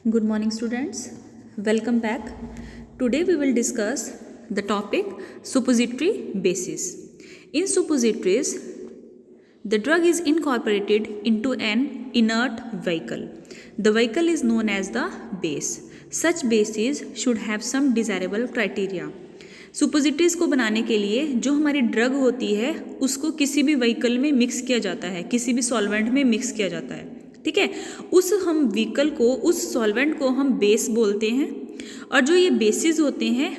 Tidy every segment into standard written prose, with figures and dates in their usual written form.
Good morning, students. Welcome back. Today we will discuss the topic suppository bases. In suppositories, the drug is incorporated into an inert vehicle. The vehicle is known as the base. Such bases should have some desirable criteria. सुपोजिटरीज को बनाने के लिए जो हमारी drug होती है उसको किसी भी व्हीकल में मिक्स किया जाता है, किसी भी सॉल्वेंट में मिक्स किया जाता है, ठीक है। उस हम व्हीकल को, उस सॉल्वेंट को हम बेस बोलते हैं। और जो ये बेसिस होते हैं,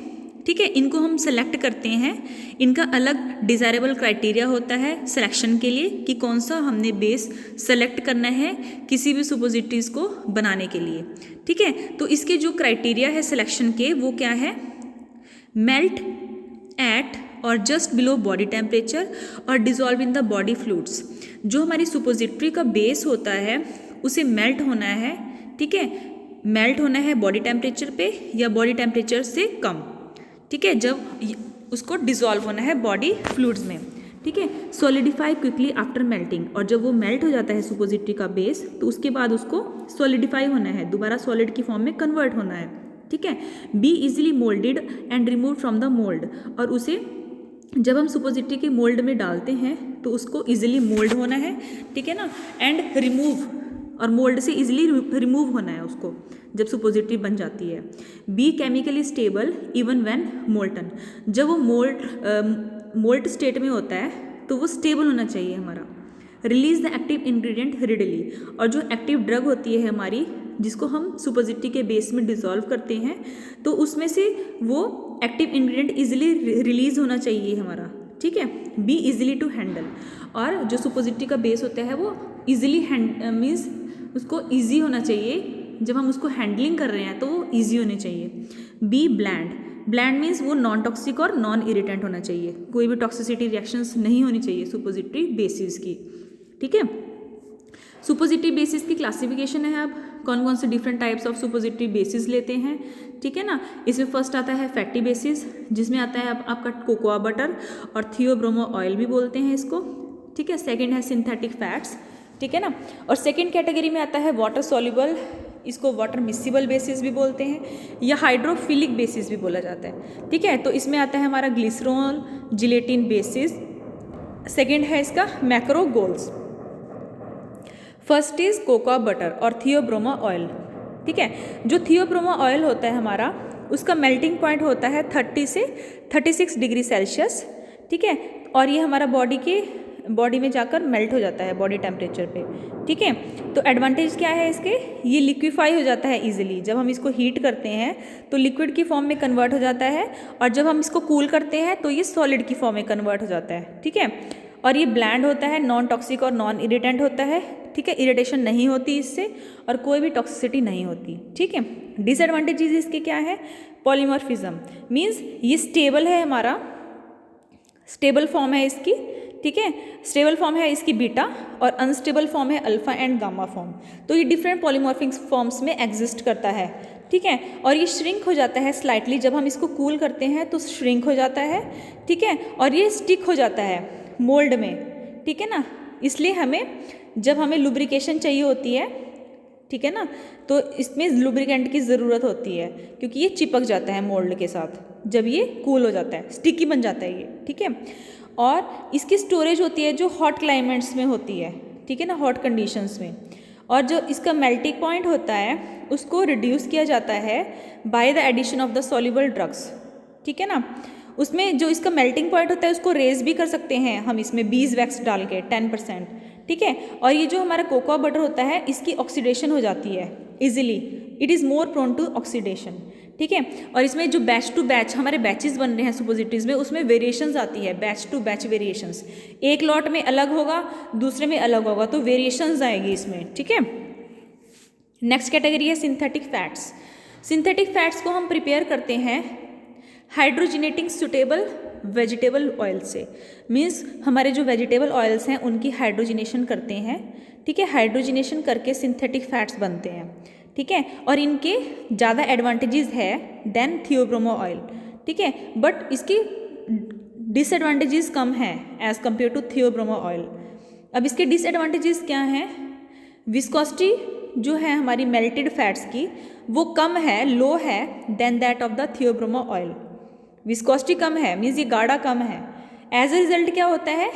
ठीक है, इनको हम सेलेक्ट करते हैं। इनका अलग डिज़ायरेबल क्राइटेरिया होता है सिलेक्शन के लिए कि कौन सा हमने बेस सेलेक्ट करना है किसी भी सुपोजिटरीज को बनाने के लिए, ठीक है। तो इसके जो क्राइटेरिया है सिलेक्शन के वो क्या है? मेल्ट एट और जस्ट बिलो बॉडी टेम्परेचर और dissolve in the body fluids. जो हमारी सुपोजिटरी का बेस होता है उसे मेल्ट होना है, ठीक है, मेल्ट होना है बॉडी टेम्परेचर पे या बॉडी टेम्परेचर से कम, ठीक है, जब उसको डिजॉल्व होना है बॉडी फ्लूइड्स में, ठीक है। सॉलिडिफाई क्विकली आफ्टर मेल्टिंग, और जब वो मेल्ट हो जाता है सुपोजिटरी का बेस तो उसके बाद उसको सॉलिडिफाई होना है, दोबारा सॉलिड की फॉर्म में कन्वर्ट होना है, ठीक है। Be easily moulded and remove from the mould, और उसे जब हम सुपोजिटरी के मोल्ड में डालते हैं तो उसको इजीली मोल्ड होना है, ठीक है ना, एंड रिमूव, और मोल्ड से इजीली रिमूव होना है उसको जब सुपोजिटरी बन जाती है। Be chemically stable even when molten, जब वो मोल्ट स्टेट में होता है तो वो स्टेबल होना चाहिए हमारा। Release the active ingredient readily, और जो एक्टिव ड्रग होती है हमारी जिसको हम सुपोजिटरी के बेस में डिसॉल्व करते हैं तो उसमें से वो एक्टिव इंग्रेडिएंट इजीली रिलीज होना चाहिए हमारा, ठीक है। बी इजीली टू हैंडल, और जो सुपोजिटरी का बेस होता है वो इजीली मीन्स उसको ईजी होना चाहिए, जब हम उसको हैंडलिंग कर रहे हैं तो वो ईजी होने चाहिए। बी ब्लैंड, ब्लैंड मीन्स वो नॉन टॉक्सिक और नॉन इरिटेंट होना चाहिए, कोई भी टॉक्सिसिटी रिएक्शंस नहीं होनी चाहिए सुपोजिटरी बेसिस की, ठीक है। सुपोजिटरी बेसिस की क्लासिफिकेशन है, अब कौन कौन से डिफरेंट टाइप्स ऑफ सुपोजिटरी बेसिस लेते हैं, ठीक है ना। इसमें फर्स्ट आता है फैटी बेसिस, जिसमें आता है आपका कोकोआ बटर और थियोब्रोमो ऑयल भी बोलते हैं इसको, ठीक है। सेकंड है सिंथेटिक फैट्स, ठीक है ना। और सेकंड कैटेगरी में आता है वाटर सॉल्युबल, इसको वाटर मिसिबल बेसिस भी बोलते हैं या हाइड्रोफिलिक बेसिस भी बोला जाता है, ठीक है। तो इसमें आता है हमारा ग्लिसरॉल जिलेटिन बेसिस। सेकेंड है इसका मैक्रोगोल्स। फर्स्ट इज कोकोआ बटर और थियोब्रोमा ऑयल, ठीक है। जो थियोब्रोमा ऑयल होता है हमारा उसका मेल्टिंग पॉइंट होता है 30 से 36 डिग्री सेल्सियस, ठीक है। और ये हमारा बॉडी में जाकर मेल्ट हो जाता है बॉडी टेम्परेचर पे, ठीक है। तो एडवांटेज क्या है इसके? ये लिक्विफाई हो जाता है इजीली, जब हम इसको हीट करते हैं तो लिक्विड की फॉर्म में कन्वर्ट हो जाता है, और जब हम इसको कूल करते हैं तो ये सॉलिड की फॉर्म में कन्वर्ट हो जाता है, ठीक है। और ये ब्लैंड होता है, नॉन टॉक्सिक और नॉन इरिटेंट होता है, ठीक है। इरिटेशन नहीं होती इससे और कोई भी टॉक्सिसिटी नहीं होती, ठीक है। डिसएडवांटेजेस इसके क्या है? पॉलीमॉर्फिज्म मीन्स ये स्टेबल है, हमारा स्टेबल फॉर्म है इसकी, ठीक है। स्टेबल फॉर्म है इसकी बीटा और अनस्टेबल फॉर्म है अल्फा एंड गामा फॉर्म। तो ये डिफरेंट पॉलीमॉर्फिक फॉर्म्स में एग्जिस्ट करता है, ठीक है। और ये श्रिंक हो जाता है स्लाइटली, जब हम इसको कूल करते हैं तो श्रिंक हो जाता है, ठीक है। और ये स्टिक हो जाता है मोल्ड में, ठीक है ना। इसलिए जब हमें लुब्रिकेशन चाहिए होती है, ठीक है ना, तो इसमें लुब्रिकेंट की ज़रूरत होती है क्योंकि ये चिपक जाता है मोल्ड के साथ जब ये कूल हो जाता है, स्टिकी बन जाता है ये, ठीक है। और इसकी स्टोरेज होती है जो हॉट क्लाइमेट्स में होती है, ठीक है ना, हॉट कंडीशंस में। और जो इसका मेल्टिंग पॉइंट होता है उसको रिड्यूस किया जाता है by the addition of the soluble drugs, ठीक है ना। उसमें जो इसका मेल्टिंग पॉइंट होता है उसको रेज भी कर सकते हैं हम इसमें बीज वैक्स डाल के 10%, ठीक है। और ये जो हमारा कोकोआ बटर होता है इसकी ऑक्सीडेशन हो जाती है easily, it is more prone to oxidation, ठीक है। और इसमें जो बैच टू बैच हमारे बैचेस बन रहे हैं सुपोजिटरीज में उसमें वेरिएशंस आती है, बैच टू बैच वेरिएशंस, एक लॉट में अलग होगा दूसरे में अलग होगा, तो वेरिएशंस आएगी इसमें, ठीक है। नेक्स्ट कैटेगरी है सिंथेटिक फैट्स। सिंथेटिक फैट्स को हम प्रिपेयर करते हैं हाइड्रोजिनेटिंग सुटेबल वेजिटेबल ऑयल से, मीन्स हमारे जो वेजिटेबल ऑयल्स हैं उनकी हाइड्रोजिनेशन करते हैं, ठीक है। हाइड्रोजिनेशन करके सिंथेटिक फैट्स बनते हैं, ठीक है। और इनके ज़्यादा एडवांटेजेस है देन थियोब्रोमो ऑयल, ठीक है। बट इसकी डिसएडवांटेजेस कम हैं एज़ कम्पेयर टू थियोब्रोमो ऑयल। अब इसके डिसएडवांटेजेस क्या हैं? विस्कोसिटी जो है हमारी मेल्टेड फैट्स की वो कम है, लो है then that of the theobroma oil. Viscosity कम है मीन्स ये गाढ़ा कम है। एज ए रिजल्ट क्या होता है,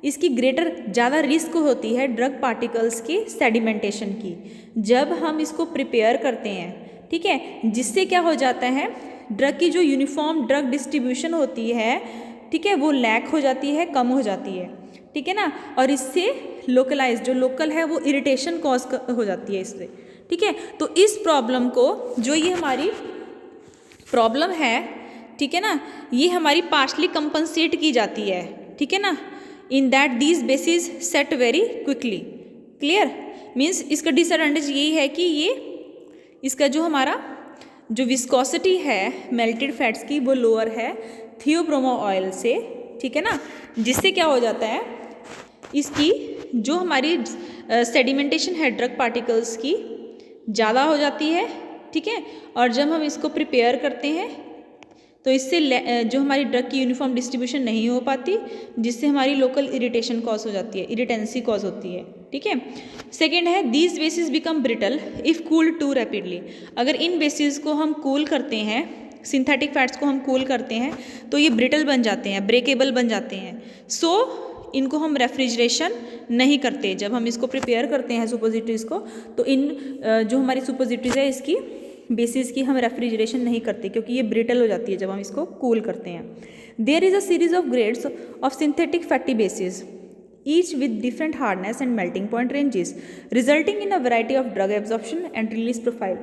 इसकी ग्रेटर ज़्यादा रिस्क होती है ड्रग पार्टिकल्स की सेडिमेंटेशन की जब हम इसको प्रिपेयर करते हैं, ठीक है, जिससे क्या हो जाता है ड्रग की जो यूनिफॉर्म ड्रग डिस्ट्रीब्यूशन होती है, ठीक है, वो लैक हो जाती है, कम हो जाती है, ठीक है ना, और इससे लोकलाइज जो लोकल है वो इरिटेशन कॉज हो जाती है इससे, ठीक है। तो इस प्रॉब्लम को जो ये हमारी प्रॉब्लम है, ठीक है ना, ये हमारी पार्शली कंपनसेट की जाती है, ठीक है ना, in that these basis set very quickly. Clear, means इसका डिसएडवांटेज यही है कि ये इसका जो हमारा जो विस्कोसिटी है मेल्टेड फैट्स की वो लोअर है थियोब्रोमो ऑयल से, ठीक है ना, जिससे क्या हो जाता है इसकी जो हमारी सेडिमेंटेशन है ड्रग पार्टिकल्स की ज़्यादा हो जाती है, ठीक है, और जब हम इसको प्रिपेयर करते हैं तो इससे जो हमारी ड्रग की यूनिफॉर्म डिस्ट्रीब्यूशन नहीं हो पाती, जिससे हमारी लोकल इरिटेशन कॉज हो जाती है, इरिटेंसी कॉज होती है, ठीक है। सेकेंड है these bases become brittle if cooled too rapidly. अगर इन बेसिस को हम कूल करते हैं, सिंथेटिक फैट्स को हम कूल करते हैं तो ये ब्रिटल बन जाते हैं, ब्रेकेबल बन जाते हैं। सो इनको हम रेफ्रिजरेशन नहीं करते। जब हम इसको प्रिपेयर करते हैं सुपोजिटरीज़ को तो इन जो हमारी सुपोजिटरीज़ है इसकी बेसिस की हम रेफ्रिजरेशन नहीं करते क्योंकि ये ब्रिटल हो जाती है जब हम इसको कूल करते हैं। There is a series of grades of synthetic fatty bases each with different hardness and melting point ranges resulting in a variety of drug absorption and release profile.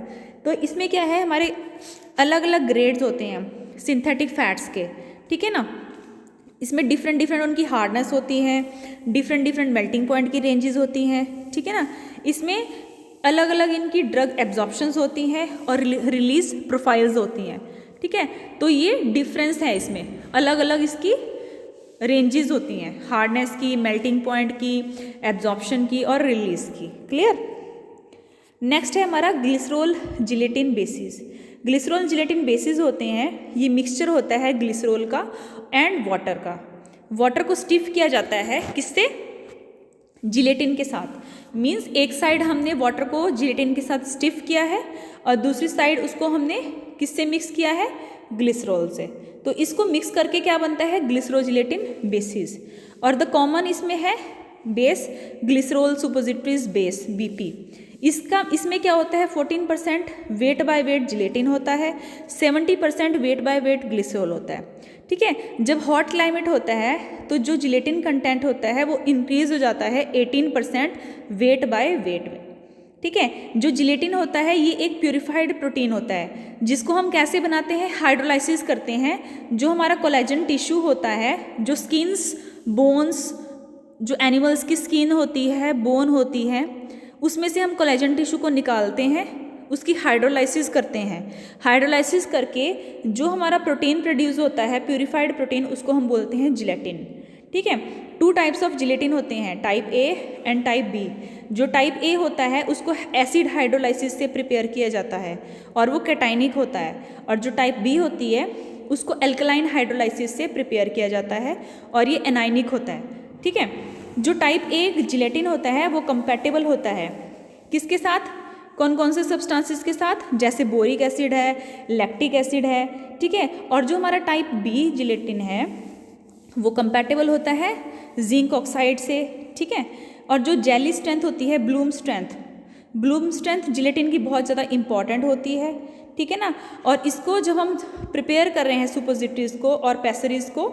तो इसमें क्या है हमारे अलग अलग ग्रेड्स होते हैं सिंथेटिक फैट्स के, ठीक है ना, इसमें डिफरेंट डिफरेंट उनकी हार्डनेस होती है, डिफरेंट डिफरेंट मेल्टिंग पॉइंट की रेंजेस होती हैं, ठीक है ना, इसमें अलग अलग इनकी ड्रग एब्जॉर्प्शंस होती हैं और रिलीज प्रोफाइल्स होती हैं, ठीक है। तो ये डिफरेंस है, इसमें अलग अलग इसकी रेंजेस होती हैं हार्डनेस की, मेल्टिंग पॉइंट की, एब्जॉर्प्शन की और रिलीज की। क्लियर। नेक्स्ट है हमारा glycerol gelatin basis. Glycerol gelatin basis होते हैं, ये मिक्सचर होता है ग्लिसरॉल का एंड वाटर का। वाटर को स्टिफ किया जाता है किससे, जिलेटिन के साथ। मींस एक साइड हमने वाटर को जिलेटिन के साथ स्टिफ किया है और दूसरी साइड उसको हमने किससे मिक्स किया है, ग्लिसरॉल से। तो इसको मिक्स करके क्या बनता है, ग्लिसरोजिलेटिन बेसिस। और द कॉमन इसमें है बेस ग्लिसरॉल सुपोजिटरीज बेस बीपी। इसमें क्या होता है 14% वेट बाय वेट जिलेटिन होता है, 70% वेट बाय वेट ग्लिसरॉल होता है, ठीक है। जब हॉट क्लाइमेट होता है तो जो जिलेटिन कंटेंट होता है वो इंक्रीज हो जाता है 18% वेट बाय वेट में, ठीक है। जो जिलेटिन होता है ये एक प्यूरिफाइड प्रोटीन होता है जिसको हम कैसे बनाते हैं, हाइड्रोलाइसिस करते हैं। जो हमारा कोलेजन टिश्यू होता है, जो स्किन्स बोन्स, जो एनिमल्स की स्किन होती है, बोन होती है, उसमें से हम कोलेजन टिश्यू को निकालते हैं, उसकी हाइड्रोलाइसिस करते हैं। हाइड्रोलाइसिस करके जो हमारा प्रोटीन प्रोड्यूस होता है प्यूरिफाइड प्रोटीन, उसको हम बोलते हैं जिलेटिन, ठीक है। 2 टाइप्स ऑफ जिलेटिन होते हैं, type A and type B. जो टाइप ए होता है उसको एसिड हाइड्रोलाइसिस से प्रिपेयर किया जाता है और वो कैटाइनिक होता है, और जो टाइप बी होती है उसको एल्कलाइन हाइड्रोलाइसिस से प्रिपेयर किया जाता है और ये एनाइनिक होता है, ठीक है। जो टाइप ए जिलेटिन होता है वो कंपैटिबल होता है किसके साथ, कौन कौन से सब्सटेंसेस के साथ, जैसे बोरिक एसिड है, लैक्टिक एसिड है, ठीक है। और जो हमारा टाइप बी जिलेटिन है वो कंपैटिबल होता है जिंक ऑक्साइड से, ठीक है। और जो जेली स्ट्रेंथ होती है, ब्लूम स्ट्रेंथ जिलेटिन की बहुत ज़्यादा इंपॉर्टेंट होती है, ठीक है ना। और इसको जब हम प्रिपेयर कर रहे हैं सुपोजिटरीज को और पेसरीज को,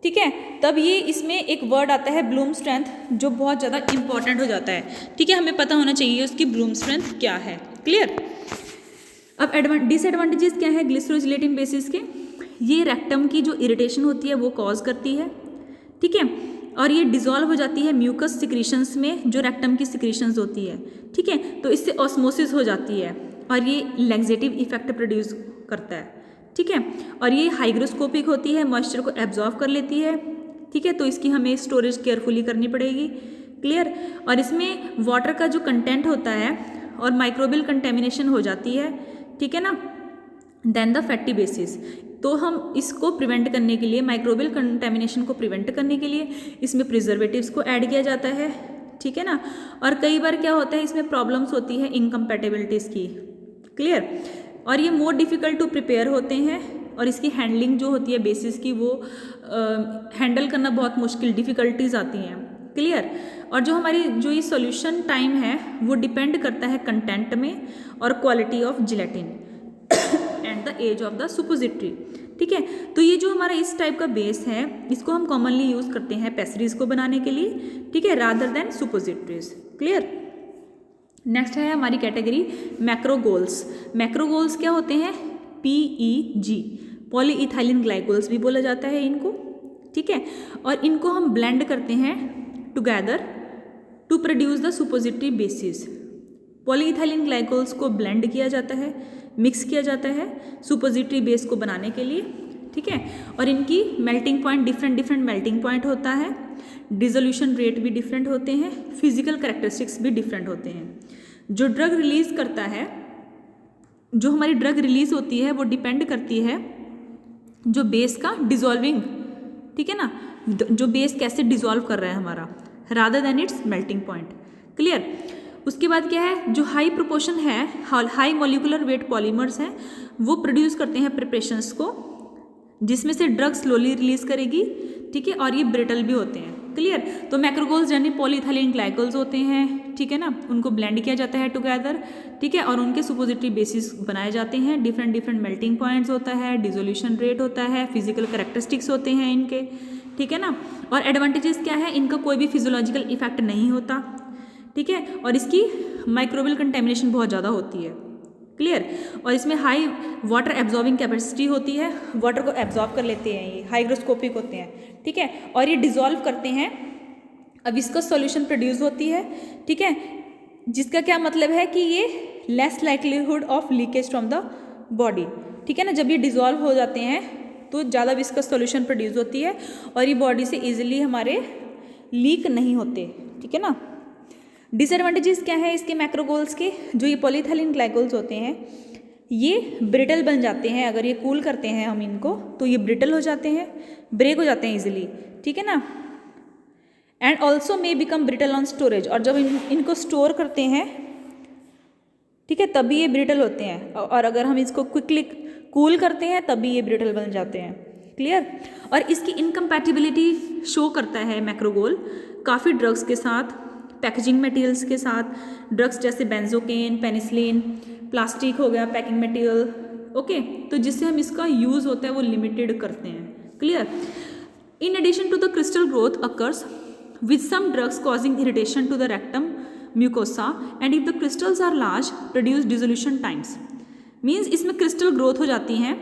ठीक है, तब ये इसमें एक वर्ड आता है ब्लूम स्ट्रेंथ जो बहुत ज़्यादा इंपॉर्टेंट हो जाता है, ठीक है। हमें पता होना चाहिए उसकी ब्लूम स्ट्रेंथ क्या है। क्लियर। अब डिसएडवांटेजेस क्या है ग्लिसरोजिलेटिन बेसिस के, ये रेक्टम की जो इरिटेशन होती है वो कॉज करती है, ठीक है। और ये डिजॉल्व हो जाती है म्यूकस सिक्रीशंस में, जो रेक्टम की सिक्रीशंस होती है, ठीक है। तो इससे ऑस्मोसिस हो जाती है और ये लैक्सेटिव इफेक्ट प्रोड्यूस करता है, ठीक है। और ये हाइग्रोस्कोपिक होती है, मॉइस्चर को एब्जॉर्व कर लेती है, ठीक है। तो इसकी हमें स्टोरेज केयरफुली करनी पड़ेगी। क्लियर। और इसमें वाटर का जो कंटेंट होता है और माइक्रोबियल कंटेमिनेशन हो जाती है, ठीक है ना। देन द फैटी बेसिस, तो हम इसको प्रिवेंट करने के लिए, माइक्रोबियल कंटेमिनेशन को प्रिवेंट करने के लिए इसमें प्रिजर्वेटिव्स को ऐड किया जाता है, ठीक है ना। और कई बार क्या होता है, इसमें प्रॉब्लम्स होती है इनकम्पैटिबिलिटीज़ की, क्लियर। और ये मोर डिफ़िकल्ट टू प्रिपेयर होते हैं और इसकी हैंडलिंग जो होती है बेसिस की, वो हैंडल करना बहुत मुश्किल, डिफ़िकल्टीज़ आती हैं, क्लियर। और जो हमारी जो ये सॉल्यूशन टाइम है वो डिपेंड करता है कंटेंट में और quality of gelatin and the age of the suppository, ठीक है। तो ये जो हमारा इस टाइप का बेस है, इसको हम कॉमनली यूज़ करते हैं पेस्ट्रीज को बनाने के लिए, ठीक है, रादर देन सुपोजिटरीज, क्लियर। नेक्स्ट है हमारी कैटेगरी मैक्रोगोल्स। मैक्रोगोल्स क्या होते हैं? PEG, पॉलीइथाइलिन ग्लाइकोल्स भी बोला जाता है इनको, ठीक है। और इनको हम ब्लेंड करते हैं together to produce the suppository bases. Polyethylene glycols को ब्लेंड किया जाता है, मिक्स किया जाता है सुपोजिटरी बेस को बनाने के लिए, ठीक है। और इनकी melting point different melting point होता है, डिसोल्यूशन रेट भी डिफरेंट होते हैं, फिजिकल कैरेक्टरिस्टिक्स भी डिफरेंट होते हैं। जो ड्रग रिलीज करता है, जो हमारी ड्रग रिलीज होती है वो डिपेंड करती है जो बेस का डिजॉल्विंग, ठीक है ना, जो बेस कैसे डिजॉल्व कर रहा है हमारा, rather than it's melting point, clear. उसके बाद क्या है, जो हाई प्रोपोर्शन है, हाई मॉलिक्यूलर वेट पॉलीमर्स हैं, वो प्रोड्यूस करते हैं प्रिपरेशंस को जिसमें से ड्रग स्लोली रिलीज करेगी, ठीक है। और ये ब्रिटल भी होते हैं, क्लियर। तो मैक्रोगोल्स जनरली पॉलीइथाइलिन ग्लाइकोल्स होते हैं, ठीक है ना, उनको ब्लेंड किया जाता है टुगेदर, ठीक है। और उनके सुपोजिटरी बेसिस बनाए जाते हैं, डिफरेंट मेल्टिंग पॉइंट्स होता है, डिसोल्यूशन रेट होता है, फिजिकल कैरेक्टरिस्टिक्स होते हैं इनके, ठीक है ना। और एडवांटेजेस क्या है, इनका कोई भी फिजियोलॉजिकल इफेक्ट नहीं होता, ठीक है। और इसकी माइक्रोबियल कंटेमिनेशन बहुत ज़्यादा होती है, क्लियर। और इसमें हाई वाटर एब्जॉर्बिंग कैपेसिटी होती है, वाटर को एब्जॉर्ब कर लेते हैं, ये हाइग्रोस्कोपिक होते हैं, ठीक है। और ये डिजॉल्व करते हैं, अब इसका सॉल्यूशन प्रोड्यूस होती है, ठीक है, जिसका क्या मतलब है कि ये less likelihood of leakage from the body, ठीक है ना। जब ये डिजॉल्व हो जाते हैं तो ज़्यादा विस्कस सॉल्यूशन प्रोड्यूस होती है और ये बॉडी से ईजिली हमारे लीक नहीं होते, ठीक है ना। डिसएडवांटेजेस क्या है इसके मैक्रोगोल्स के, जो ये पॉलीइथाइलिन ग्लाइकोल्स होते हैं ये ब्रिटल बन जाते हैं, अगर ये कूल करते हैं हम इनको तो ये ब्रिटल हो जाते हैं, ब्रेक हो जाते हैं इजीली, ठीक है ना। And also may become brittle on storage, और जब इनको स्टोर करते हैं, ठीक है, तभी ये ब्रिटल होते हैं, और अगर हम इसको क्विकली कूल करते हैं तभी ये ब्रिटल बन जाते हैं, क्लियर। और इसकी इनकम्पैटिबिलिटी शो करता है मैक्रोगोल काफ़ी ड्रग्स के साथ, पैकेजिंग मटेरियल्स के साथ, ड्रग्स जैसे बेंजोकेन, पेनिसिलिन, प्लास्टिक हो गया, पैकिंग मटेरियल, ओके। तो जिससे हम इसका यूज़ होता है वो लिमिटेड करते हैं, clear. In addition to the crystal growth occurs with some drugs causing irritation to the rectum mucosa and if the crystals are large produce dissolution times, means इसमें क्रिस्टल ग्रोथ हो जाती हैं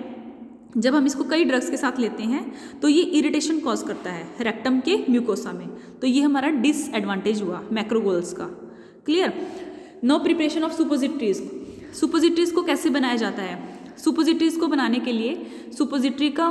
जब हम इसको कई ड्रग्स के साथ लेते हैं तो ये इरिटेशन कॉज करता है रेक्टम के म्यूकोसा में, तो ये हमारा डिसएडवांटेज हुआ मैक्रोगोल्स का, clear. No preparation of suppositories. Suppositories को कैसे बनाया जाता है? सुपोजिटरीज को बनाने के लिए सुपोजिटरी का